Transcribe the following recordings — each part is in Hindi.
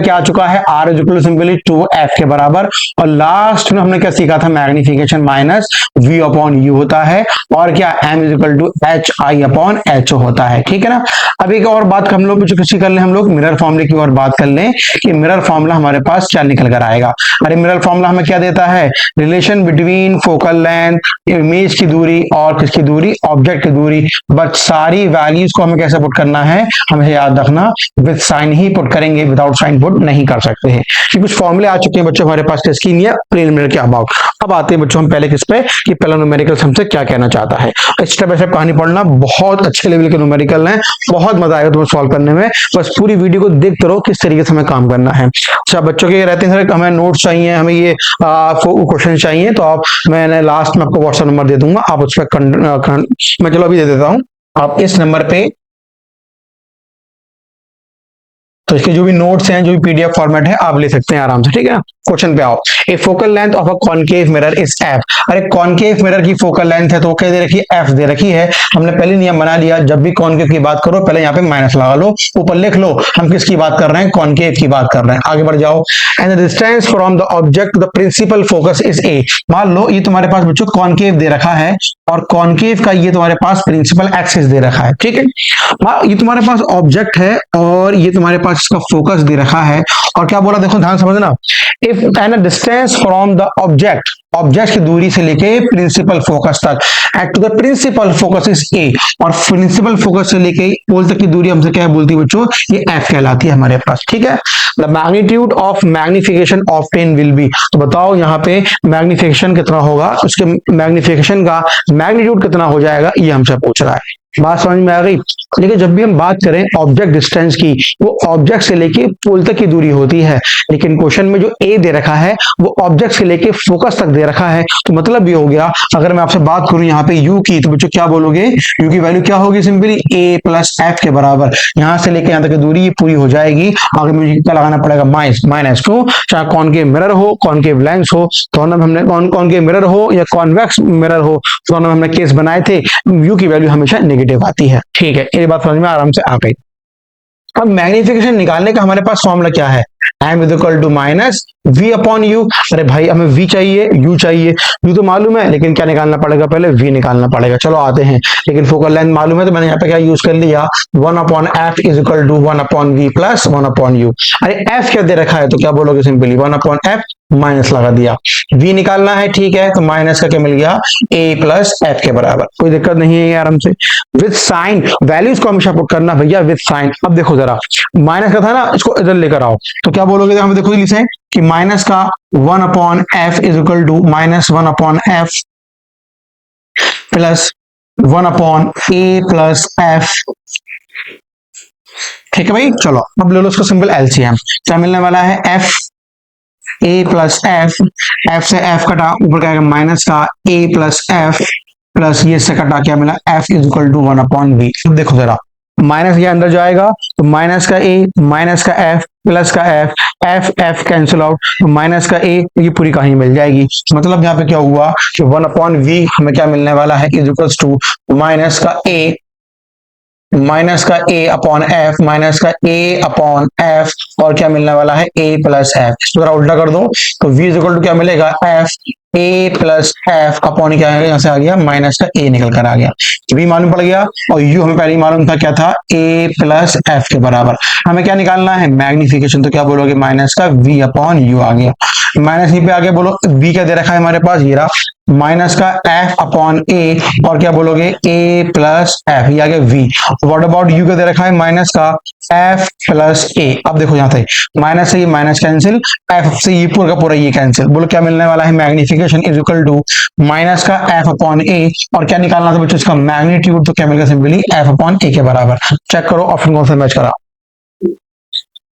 क्या आ चुका है, r is equal to simply 2f के बराबर। और लास्ट में हमने क्या सीखा था, magnification minus v upon u होता है, और क्या m is equal to h i upon h होता है। ठीक है ना। अब एक और बात हम लोग किसी कर लें, हम लोग मिरर फॉर्मूले की और बात कर लें कि मिरर फॉर्मूला हमारे पास क्या निकल कर आएगा। अरे मिरर फॉर्मूला हमें क्या देता है, relation between focal length, image की दूरी और किसकी दूरी, ऑब्जेक्ट की दूरी। बट सारी वैल्यूज को हमें कैसे पुट करना है, हमें याद रखना विद साइन ही पुट करेंगे, विदाउट साइन पुट नहीं कर सकते हैं। कि कुछ फॉर्मूले आ चुके हैं बच्चों हमारे पास टेस्टिंग या प्रीलिमिनरी के अबाउट। अब आते हैं बच्चों हम पहले किस पे, कि पहला न्यूमेरिकल हमसे क्या कहना चाहता है। स्टेप बाय स्टेप कहानी पढ़ना, बहुत अच्छे लेवल के न्यूमेरिकल हैं, बहुत मजा आएगा तुम्हें सॉल्व करने में। बस पूरी वीडियो को देखते रहो किस तरीके से हमें काम करना है। अच्छा बच्चों के रहते हैं सर हमें नोट्स चाहिए, हमें ये क्वेश्चन चाहिए, तो आप मैंने लास्ट में आपको व्हाट्सएप नंबर दे दूंगा, आप उस पर मैं चलो अभी दे देता हूँ। आप इस नंबर पे, तो इसके जो भी नोट्स हैं, जो भी पीडीएफ फॉर्मेट है, आप ले सकते हैं आराम से। ठीक है ना। क्वेश्चन पे आओ। ए focal length of a concave mirror is F. अरे कॉनकेव मिरर की फोकल लेंथ है तो क्या दे रखी है, एफ दे रखी है। हमने पहले नियम बना लिया, जब भी कॉनकेव की बात करो पहले यहाँ पे माइनस लगा लो, ऊपर लिख लो हम किसकी बात कर रहे हैं, कॉनकेव की बात कर रहे हैं। आगे बढ़ जाओ। And the distance from the object to the principal focus is a. मान लो ये तुम्हारे पास बच्चों कॉनकेव दे रखा है, और कॉनकेव का ये तुम्हारे पास प्रिंसिपल एक्सिस दे रखा है। ठीक है। ये तुम्हारे पास ऑब्जेक्ट है और ये तुम्हारे पास इसका फोकस दे रखा है। और क्या बोला, देखो ध्यान समझना, if n distance from the object की दूरी से लेके प्रिंसिपल फोकस तक, at to the principal focus is a, और प्रिंसिपल फोकस से लेके पोल तक की दूरी हमसे क्या बोलती है बच्चों, ये एफ कहलाती है हमारे पास। ठीक है। The magnitude of magnification of pen will be. तो बताओ यहाँ पे मैग्निफिकेशन कितना होगा, उसके मैग्निफिकेशन का मैग्नीट्यूड कितना हो जाएगा, ये हमसे पूछ रहा है। बात समझ में आ गई। लेकिन जब भी हम बात करें ऑब्जेक्ट डिस्टेंस की, वो ऑब्जेक्ट से लेके पोल तक की दूरी होती है, लेकिन क्वेश्चन में जो ए दे रखा है वो ऑब्जेक्ट से लेके फोकस तक दे रखा है। तो मतलब ये हो गया, अगर मैं आपसे बात करूं यहाँ पे यू की, तो बच्चों क्या बोलोगे, यू की वैल्यू क्या होगी, सिंपली ए प्लस एफ के बराबर। यहां से लेके यहां तक की दूरी ये पूरी हो जाएगी। आगे मुझे क्या लगाना पड़ेगा, माइनस टू, चाहे कॉनकेव मिरर हो, कॉनकेव लेंस हो, दोनों में हमने कॉनकेव मिरर हो या कॉन्वेक्स मिरर हो, दोनों में हमने केस बनाए थे, यू की वैल्यू हमेशा नेगेटिव आती है। ठीक है, ये बात समझ में आराम से आ गई। अब मैग्निफिकेशन निकालने का हमारे पास फॉर्मूला क्या है, m is equal to minus v upon u। अरे भाई हमें v चाहिए, u चाहिए, u तो मालूम है, लेकिन क्या निकालना पड़ेगा, पहले v निकालना पड़ेगा। चलो आते हैं, लेकिन फोकल लेंथ मालूम है, तो मैंने यहाँ पे क्या यूज कर लिया, 1 upon f is equal to 1 upon v plus 1 upon u। अरे f क्या दे रखा है, तो क्या बोलोगे, सिंपली 1 अपॉन f माइनस लगा दिया। v निकालना है, ठीक है, तो माइनस का क्या मिल गया, a प्लस f के बराबर। कोई दिक्कत नहीं है आराम से। विद साइन, वैल्यूज को हमेशा पुट करना भैया विद साइन। अब देखो जरा, माइनस का था ना, इसको इधर लेकर आओ, तो क्या बोलोगे, हमें देखो लिखें कि माइनस का 1 upon F is equal to minus 1 upon F plus 1 upon a plus f. ठीक है भाई, चलो अब ले लो इसको सिंपल एलसीएम। क्या मिलने वाला है, F A plus F, F से एफ कटा, ऊपर क्या माइनस का ए प्लस एफ प्लस ये से कटा क्या मिला, f is equal to 1 upon v. अब देखो जरा, माइनस ये अंदर जाएगा तो माइनस का ए माइनस का एफ प्लस का F, F F cancel out, तो माइनस का ए, ये पूरी कहानी मिल जाएगी। मतलब यहाँ पे क्या हुआ कि 1 अपॉन वी हमें क्या मिलने वाला है, इज इक्वल टू माइनस का ए अपॉन एफ माइनस का ए अपॉन एफ, और क्या मिलने वाला है, ए प्लस एफ। इसको जरा उल्टा कर दो तो v इज इक्वल टू क्या मिलेगा, F A plus F upon क्या है, यहाँ से आ गया माइनस का ए निकल कर आ गया, v मालूम पड़ गया, और u हमें पहले ही मालूम था क्या था, a प्लस एफ के बराबर। हमें क्या निकालना है, मैग्निफिकेशन, तो क्या बोलोगे, माइनस का v अपॉन u आ गया। माइनस ही पे आगे बोलो, v क्या दे रखा है हमारे पास, ये रहा माइनस का f अपॉन a, और क्या बोलोगे, a प्लस एफ, ये आ गया v। व्हाट अबाउट u का दे रखा है, माइनस का f प्लस a। अब देखो यहाँ से माइनस से ये माइनस कैंसिल, f से ये पूरा का पूरा ये कैंसिल, बोलो क्या मिलने वाला है, magnification is equal to minus का f अपॉन a, और क्या निकालना था बच्चों, इसका मैग्नीट्यूड, तो क्या मिलेगा, सिंपली f अपॉन a के बराबर। चेक करो ऑप्शन कौन सा मैच करा,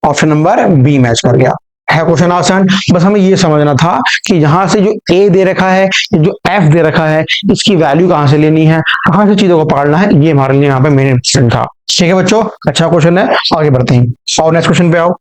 ऑप्शन नंबर बी मैच कर गया। है क्वेश्चन आसान, बस हमें ये समझना था कि यहाँ से जो a दे रखा है, जो f दे रखा है, इसकी वैल्यू कहाँ से लेनी है, कहाँ से चीजों को पकड़ना है, ये हमारे लिए यहाँ पे मेन इंपॉर्टेंट था। ठीक है बच्चों, अच्छा क्वेश्चन है, आगे बढ़ते हैं और नेक्स्ट क्वेश्चन पे आओ।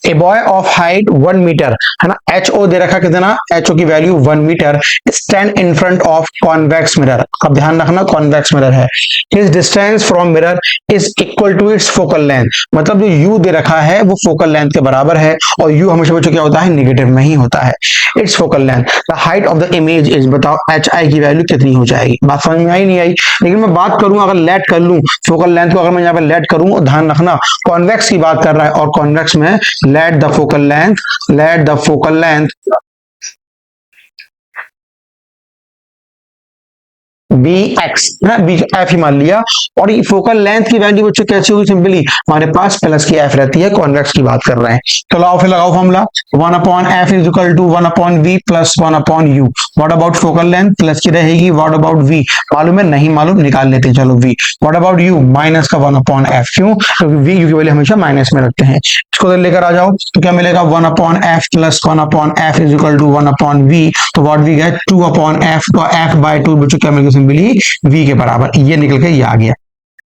A boy of height 1 metre, है ना, एच ओ दे रखा कितना, एच ओ की value 1 metre, stand in front of convex mirror, अब ध्यान रखना कॉन्वेक्स मिरर है, his distance from mirror is equal to its focal length, मतलब जो यू दे रखा है वो फोकल लेंथ के बराबर है, और यू हमेशा बच्चों क्या होता है, नेगेटिव में ही होता है। It's focal length, the height of the image is, बताओ एच आई की वैल्यू कितनी हो जाएगी, बात समझ में आई नहीं आई, लेकिन मैं बात करूं अगर लेट कर लूं फोकल लेंथ को, अगर मैं यहाँ पे लेट करूं, ध्यान रखना कॉन्वेक्स की बात कर रहा है, और कॉन्वेक्स में let the focal length be x, ना बी एफ ही मान लिया, और ये फोकल लेंथ की वैल्यू बच्चों कैसी होगी, सिंपली हमारे पास प्लस की एफ रहती है, कॉन्वेक्स की बात कर रहे हैं। तो लाओ फिर लगाओ formula, 1 upon F is equal to 1 upon v plus 1 upon u, what about focal length, plus की रहेगी, व्हाट अबाउट वी, मालूम है नहीं मालूम, निकाल लेते हैं चलो v, what about u, minus का 1 अपॉन एफ, क्यों, क्योंकि वी यू की वैल्यू हमेशा माइनस में रखते हैं, इसको लेकर आ जाओ, तो क्या मिलेगा 1 upon F plus 1 upon F is equal to 1 upon V, तो what we get 2 upon F, तो एफ बाय 2 बच्चों क्या मिलेगा, सिंपली वी के बराबर, ये निकल के ये आ गया।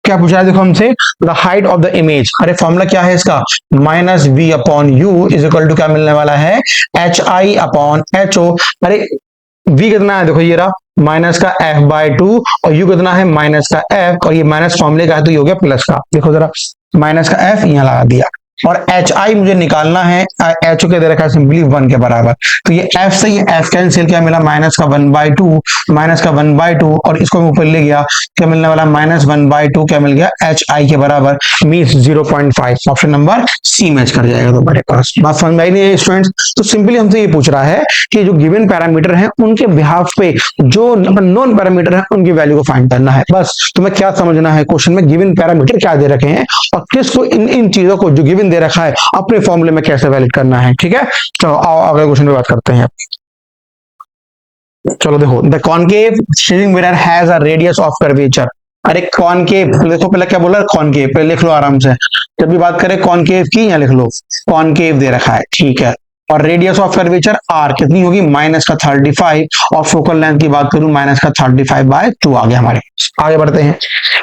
क्या पूछा है देखो हमसे, the height of the image, अरे फॉर्मूला क्या है इसका, minus v upon u is equal to क्या मिलने वाला है, h i upon h o, अरे वी कितना है देखो ये रहा माइनस का एफ बाय 2, और यू कितना है माइनस का एफ, और ये माइनस फॉर्मूले का है तो ये हो गया प्लस का, देखो जरा माइनस का एफ यहाँ लगा दिया, और एच आई मुझे निकालना है, एच ओ के दे रखा है सिंपली 1 के बराबर, तो ये एफ से ये एफ कैंसिल, क्या मिला माइनस का 1 बाय 2, माइनस का 1 बाय 2, और इसको मैं ऊपर ले गया, क्या मिलने वाला माइनस 1 बाय 2, क्या मिल गया एच आई के बराबर, means 0.5, option number c match कर जाएगा तुम्हारे पास। बात समझ में आई नहीं है स्टूडेंट्स, तो सिंपली हमसे ये पूछ रहा है कि जो गिवन पैरामीटर है उनके बिहाफ पे जो नॉन पैरामीटर है उनकी वैल्यू को फाइंड करना है, बस तुम्हें क्या समझना है, क्वेश्चन में गिवन पैरामीटर क्या दे रखे हैं और किसको इन चीजों को जो गिवन दे रखा है अपने फॉर्मूले में कैसे वैलिड करना है, ठीक है। चलो आओ अगले क्वेश्चन पे बात करते हैं। चलो देखो, the concave shaving mirror has a radius of curvature, अरे कॉनकेव देखो, पहले क्या बोला कॉनकेव, पहले लिख लो आराम से, जब भी बात करें कॉनकेव की यहाँ लिख लो कॉनकेव दे रखा है, ठीक है, और रेडियस ऑफ कर्वेचर आर कितनी होगी माइनस का 35, और फोकल लेंथ की बात करूं माइनस का 35 बाय 2 आ गया हमारे। आगे बढ़ते हैं,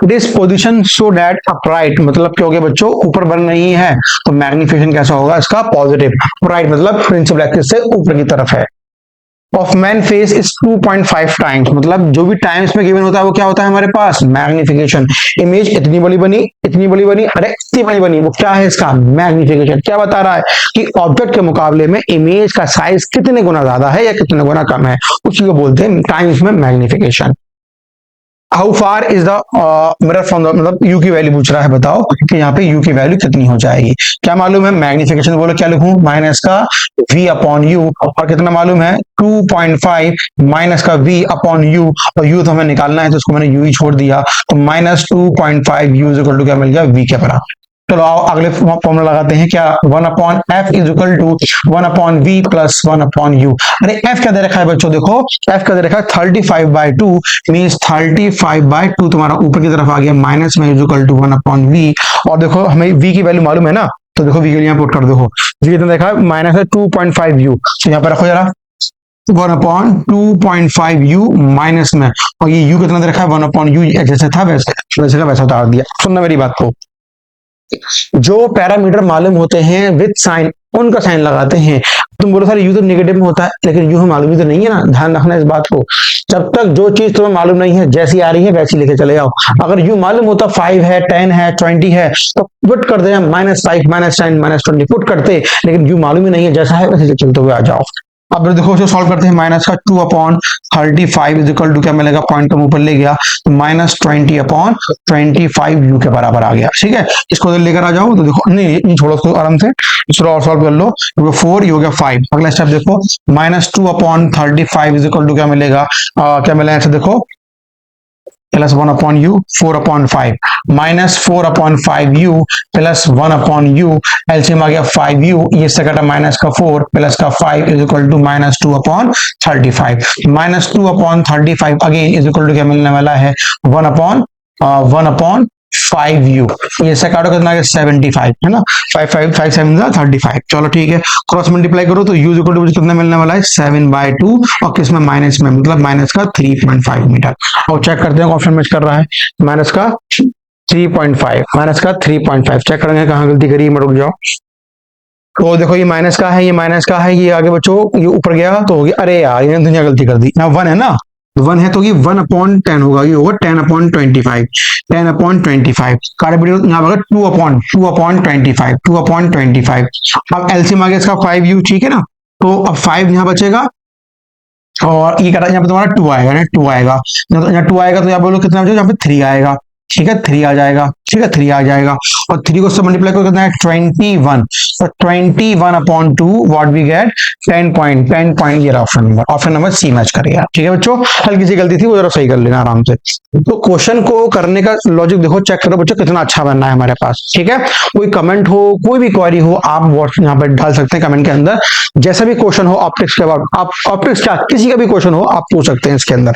it is position so that upright, मतलब क्या हो गया बच्चों, ऊपर बन रही है तो मैग्निफिकेशन कैसा होगा इसका पॉजिटिव, अपराइट मतलब प्रिंसिपल एक्सिस से ऊपर की तरफ है, of man face is 2.5 times, मतलब जो भी टाइम्स में गिवन होता है वो क्या होता है हमारे पास मैग्निफिकेशन, इमेज इतनी बड़ी बनी, अरे इतनी बड़ी बनी, वो क्या है इसका मैग्निफिकेशन, क्या बता रहा है कि ऑब्जेक्ट के मुकाबले में इमेज का साइज कितने गुना ज्यादा है या कितने गुना कम है, उसी को बोलते हैं टाइम्स में magnification. How far is the mirror from the, मतलब यू की वैल्यू पूछ रहा है, बताओ कि यहाँ पे यू की वैल्यू कितनी हो जाएगी, क्या मालूम है मैग्निफिकेशन, बोलो क्या लिखूं माइनस का v अपॉन यू, और कितना मालूम है 2.5 माइनस का v अपॉन यू, और u तो हमें निकालना है तो उसको मैंने u ही छोड़ दिया, तो minus 2.5 u is equal to क्या मिल गया v के बराबर। चलो आओ अगले फॉर्मूला लगाते हैं, क्या 1 upon F is equal to 1 upon v plus 1 upon u, अरे एफ क्या दे रखा है बच्चों, देखो एफ क्या दे रखा है 35 बाय 2, मीन्स 35 बाय 2 तुम्हारा ऊपर की तरफ आ गया, माइनस में is equal to 1 upon v, और देखो हमें वी की वैल्यू मालूम है ना, तो देखो वी के लिए पुट कर देखो, वी कितना देखा है माइनस है 2.5 यू, तो यहाँ पर रखो जरा 1 अपॉन 2.5 यू माइनस में, और ये यू कितना दे रखा है 1 अपॉन यू, जैसे था वैसे का वैसा उतार दिया। सुनना मेरी बात को, जो पैरामीटर मालूम होते हैं विद साइन उनका साइन लगाते हैं, तुम बोलो सर यू तो नेगेटिव में होता है, लेकिन यू मालूम ही तो नहीं है ना, ध्यान रखना इस बात को, जब तक जो चीज तुम्हें मालूम नहीं है जैसी आ रही है वैसी लेके चले जाओ, अगर यू मालूम होता 5 है 10 है 20 है तो पुट कर दे -5 -10 -20 पुट करते, लेकिन यू मालूम ही नहीं है, जैसा है वैसे चलते हुए आ जाओ। अब देखो जो सॉल्व करते हैं, माइनस का 2 अपॉन 35 इज इक्वल टू क्या मिलेगा, पॉइंट को ऊपर ले गया तो -20 अपॉन 25 यू के बराबर आ गया, ठीक है, इसको लेकर आ जाओ, तो देखो नहीं छोड़ो उसको आराम से, इसको और सॉल्व कर लो, 4 ये हो गया 5, अगला स्टेप देखो -2 अपॉन 35 इज इक्वल टू क्या मिलेगा, क्या मिलेगा ऐसे देखो plus 1 upon U 4 upon 5 minus 4 upon 5 U plus 1 upon U, LCM आ गया 5 यू, ये से कटा माइनस का 4 प्लस का 5 is equal to -2 upon 35, -2 upon 35 again is equal to क्या मिलने वाला है 1 अपॉन 5 यू, ये से काटो कितना 75 है ना, 5 7 35, चलो ठीक है, क्रॉस मल्टीप्लाई करो तो u इक्वल टू कितना मिलने वाला है 7/2, और किसमें माइनस में, मतलब माइनस का 3.5 मीटर, और चेक करते हैं ऑप्शन मैच कर रहा है, माइनस का 3.5 चेक करेंगे कहाँ गलती करी, मैं रुक जाओ, तो देखो ये माइनस का है, ये माइनस का है, ये आगे बच्चों ये ऊपर गया तो हो गया, अरे यार ये दुनिया गलती कर दी ना, 1 है ना, 1 है तो ये 1/10 होगा, ये होगा 10/25, 10/25 कार्य वीडियो यहाँ पर 2/25, 2/25। अब एलसीएम आ गया इसका 5u, ठीक है ना, तो अब 5 यहाँ बचेगा और ये यहाँ पे तुम्हारा 2 आएगा ना, 2 आएगा, यहाँ 2 आएगा तो यहाँ बोलो कितना बचेगा, यहाँ पे 3 आएगा, ठीक है 3 आ जाएगा, ठीक है 3 आ जाएगा, और 3 को सब मल्टीप्लाई करो कितना है 21, तो 21/2 व्हाट वी गेट 10 पॉइंट, ये ऑप्शन नंबर सी मैच करेगा, ठीक है बच्चों। हल्की सी गलती थी वो जरा सही कर लेना आराम से। तो क्वेश्चन को करने का लॉजिक देखो, चेक करो बच्चों कितना अच्छा बनना है हमारे पास, ठीक है। कोई कमेंट हो, कोई भी क्वेरी हो, आप व्हाट्सएप यहाँ पर डाल सकते हैं कमेंट के अंदर, जैसा भी क्वेश्चन हो ऑप्टिक्स के बाद, आप ऑप्टिक्स क्या किसी का भी क्वेश्चन हो आप पूछ सकते हैं इसके अंदर।